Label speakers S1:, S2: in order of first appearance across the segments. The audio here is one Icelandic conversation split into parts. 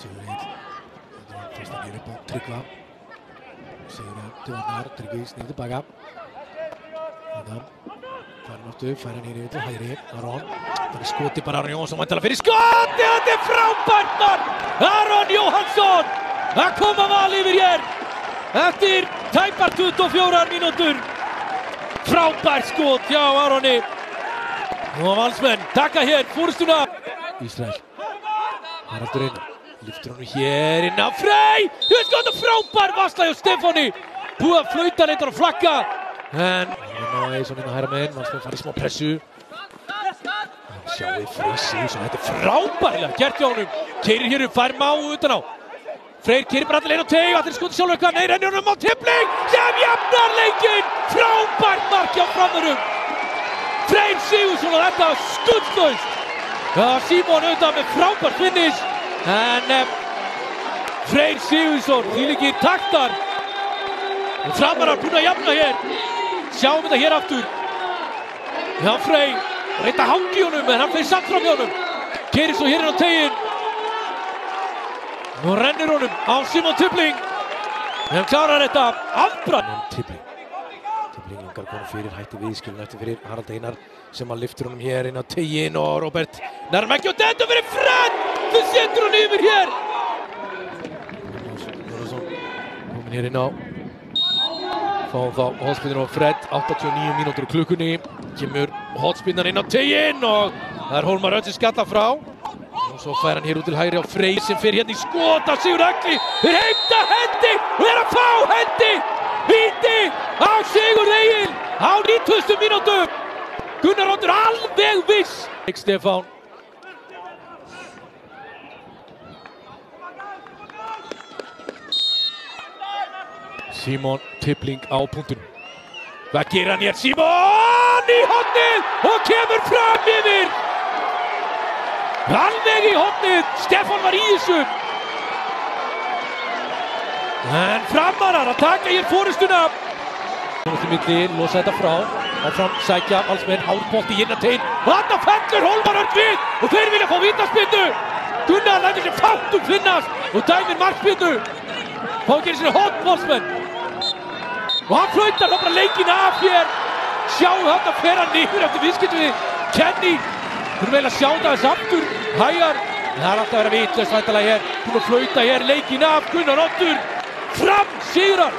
S1: Sigur Egill. Fyrsta nýr upp á Tryggva. Sigur til varnar, Tryggvi snýr tilbaka. Þannig fær hann aftur, fær hann hér yfir til hægri. Aron. Það skoti bara Aron Jóhannsson væntanlega fyrir skoti. Þetta frábært mark! Aron Jóhannsson að koma Val yfir hér eftir tæpar 24 mínútur. Frábært skot hjá Aroni. Og Valsmenn taka hér fórstuna. Ísrael. Haraldur inn. Lyftur honum hér inn á Frey. Þetta frábær varsla hjá Stefáni. Búið að flauta reyndar og flagga. En Eysson inn á hægra megin. Valsmenn farið smá pressu. Sjáum við Freyr Sigurðsson. Þetta frábærlega gert hjá honum. Keyrir hér upp, fær Má utan á. Freyr keyrir bara allir inn á teig. Allir skoti sjálfur eitthvað. Nei, rennir honum á Tippling sem jafnar leikinn. Frábært mark hjá Framarum. Freyr Sigurðsson og þetta skuldlaust. Já, Símon auðvitað með frábært finish. En Freyr Sigurðsson, þvílíkir taktar. Og Framarar búin að jafna hér. Sjáum þetta hér aftur. Já, Freyr reynda að hangi honum, en hann fer samt fram hjá honum. Keyrir svo hér inn á teiginn. Og rennir honum á Símon Tippling. Hann klárar þetta afbragð. Tippling langar konu fyrir, hætti viðskilun eftir fyrir Harald Einar sem að lyftur honum hér inn á teiginn og Róbert nærma ekki og þetta fyrir Fred! Þú setur hann yfir hér! Jónsson komin hér inn á. Fáum þá hotspinnan á Fred, 89 mínútur á klukkunni. Kemur hotspinnan inn á teiginn og það er Hólmar Örn sem skalla frá. Og svo fær hann hér út til hægri á Freyr sem fer hérna í skot á Sigurð Agli. Þeir heimta hendi og er að fá hendi! Víti á Sigurð Egill á 90. mínútu. Gunnar Oddur alveg viss. Stefán. Símon Tippling á punktinu. Hvað gerir hann hér? Símon í hornið og kemur fram yfir. Alveg í hornið. Stefán var í þessu. En Framarar að taka hér fórustuna. Í milli, losa þetta frá. Áfram sækja Valsmenn, hárbolti inn á teiginn. Og þarna fellur Hólmar Örn við. Og þeir vilja fá vítaspyrnu. Gunnar lætur sér fátt finnast og dæmir markspyrnu. Fá gerir sér horn Valsmenn. Og hann flautar þá bara leikinn af hér. Sjáum þarna fer hann niður eftir viðskipti við Kenny. Þurfum eiginlega að sjá það þess aftur. Hægar. En það er alltaf að vera vitlaust væntanlega hér. Búinn að flauta hér leikinn af. Gunnar Oddur. Fram sigrar.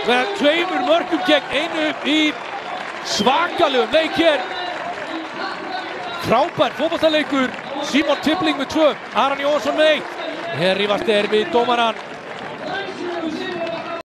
S1: Með 2 mörkum gegn 1 í svakalegum leik hér. Frábær fótboltaleikur. Símon Tippling með 2. Aron Jóhannsson með 1. Hér rífast þeir við dómarann.